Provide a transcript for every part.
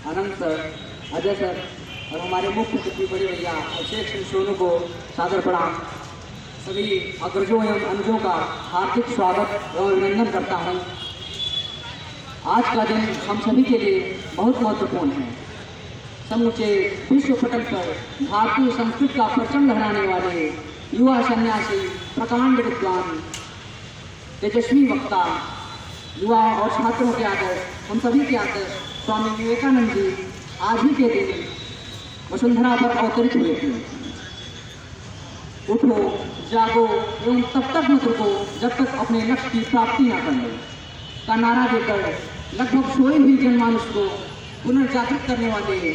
आनंद sir, Ajay sir और हमारे मुख्य अतिथि बड़े भैया अभिषेक सिंह सोनू को सादर प्रणाम। सभी अग्रजों एवं अनुजों का हार्दिक स्वागत एवं अभिनंदन करता हूँ। आज का दिन हम सभी के लिए बहुत महत्वपूर्ण है। समूचे विश्व पटल पर भारतीय संस्कृति का परचम लहराने वाले युवा सन्यासी, प्रकांड विद्वान, तेजस्वी वक्ता, युवा और छात्रों के आदर्श, हम सभी के आदर्श स्वामी विवेकानंद जी आज ही के दिन वसुंधरा पर अवतरित हुए थे। उठो, जागो एवं तब तक मत रुको जब तक अपने लक्ष्य की प्राप्ति न कर लो का नारा देकर लगभग सोई हुई जनमानस को पुनर्जागृत करने वाले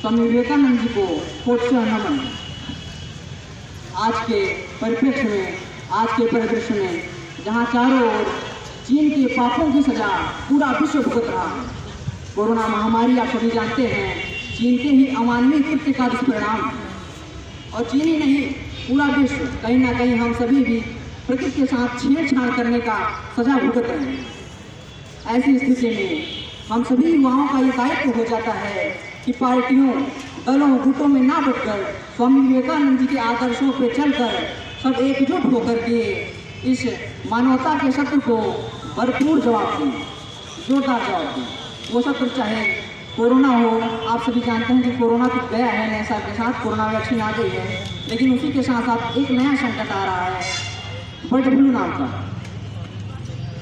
स्वामी विवेकानंद जी को कोट से नमन। आज के परिप्रेक्ष्य में, आज के परिदृश्य में, जहाँ चारों ओर चीन के पापों की सजा पूरा विश्व भुगत रहा है, कोरोना महामारी आप सभी जानते हैं चीन के ही अमानवीय कृत्य का दुष्परिणाम, और चीन ही नहीं पूरा विश्व कहीं ना कहीं हम सभी भी प्रकृति के साथ छेड़छाड़ करने का सजा भुगत रहे हैं। ऐसी स्थिति में हम सभी युवाओं का ये दायित्व हो जाता है कि पार्टियों, दलों, गुटों में ना बटकर स्वामी विवेकानंद जी के आदर्शों पर चलकर सब एकजुट होकर के इस मानवता के शत्रु को भरपूर जवाब दें, जोरदार जवाब दें। वो शत्रु चाहे कोरोना हो, आप सभी जानते हैं कि कोरोना तो गया है नए साल के साथ, कोरोना वैक्सीन आ गई है, लेकिन उसी के साथ साथ एक नया संकट आ रहा है बर्ड फ्लू नाम का।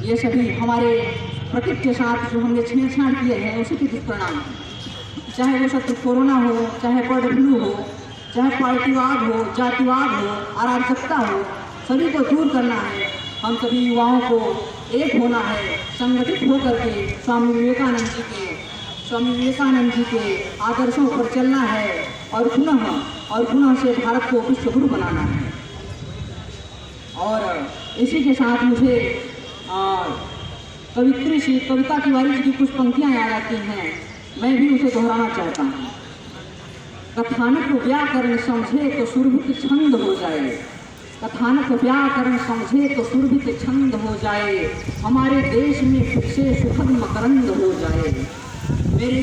ये सभी हमारे प्रकृति के साथ जो हमने छेड़छाड़ किए हैं उसी के दुष्परिणाम हैं। चाहे वो शत्रु कोरोना हो, चाहे बर्ड फ्लू हो, चाहे पार्टीवाद हो, जातिवाद हो, अराजकता हो, सभी को दूर करना है। हम सभी युवाओं को एक होना है, संगठित होकर के स्वामी विवेकानंद जी के आदर्शों पर चलना है और पुनः से भारत को विश्व गुरु बनाना है। और इसी के साथ मुझे कवित्री श्री कविता तिवारी जी की कुछ पंक्तियाँ याद आती हैं, मैं भी उसे दोहराना चाहता हूँ। कथानक व्याकरण समझे तो सुरभित छंद हो जाए, कथानक व्याकरण समझे तो सुरभित छंद हो जाए, हमारे देश में फिर से सुखद मकरंद हो जाए। मेरे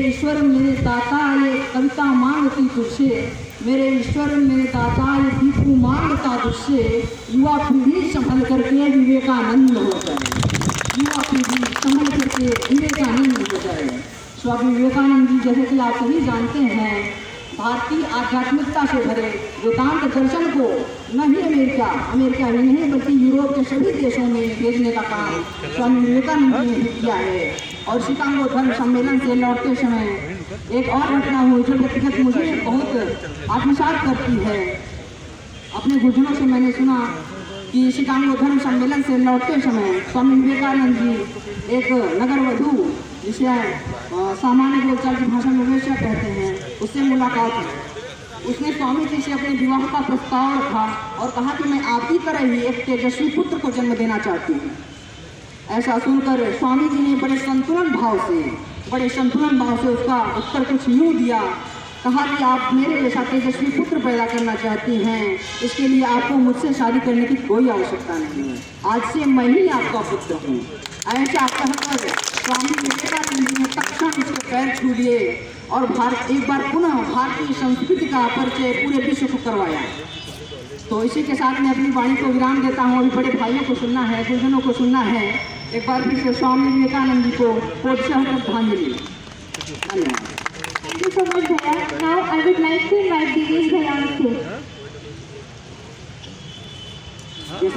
ईश्वर मेरे दाता ये कविता मांगती तुझसे, मेरे ईश्वर मेरे दाता ये दीपू मांगता तुझसे, युवा पीढ़ी संभल करके विवेकानंद हो जाए, युवा पीढ़ी संभल करके विवेकानंद हो जाए। स्वामी विवेकानंद जी जैसे कि आप सभी जानते हैं भारतीय आध्यात्मिकता से भरे वेदांत दर्शन को न ही अमेरिका ही नहीं बल्कि यूरोप के सभी देशों में भेजने का काम स्वामी विवेकानंद जी ने किया है। और शिकागो धर्म सम्मेलन से लौटते समय एक और घटना हुई जो व्यक्तिगत मुझे बहुत आत्मसात करती है। अपने गुरुजनों से मैंने सुना कि शिकागो धर्म सम्मेलन से लौटते समय स्वामी विवेकानंद जी एक नगर वधू, जिसे सामान्य बोलचाल की भाषा में वेश्या कहते हैं, उससे मुलाकात हुई। उसने स्वामी जी से अपने विवाह का प्रस्ताव रखा और कहा कि मैं आपकी तरह ही एक तेजस्वी पुत्र को जन्म देना चाहती हूँ। ऐसा सुनकर स्वामी जी ने बड़े संतुलन भाव से उसका उत्तर कुछ यूँ दिया, कहा कि आप मेरे जैसा तेजस्वी पुत्र पैदा करना चाहती हैं, इसके लिए आपको मुझसे शादी करने की कोई आवश्यकता नहीं है, आज से मैं ही आपका पुत्र हूँ। ऐसा कहकर स्वामी विवेकानंद जी ने तत्क्षण उसके पैर छू लिए और एक बार पुनः भारतीय संस्कृति का परिचय पूरे विश्व को करवाया। तो इसी के साथ मैं अपनी वाणी को विराम देता हूँ। अभी बड़े भाइयों को सुनना है, गुरुजनों को सुनना है। एक बार फिर से स्वामी विवेकानंद जी को कोट से श्रद्धांजलि। धन्यवाद। Thank you so much, Bhaiya. Now I would like to invite Dinesh Bhaiya on stage.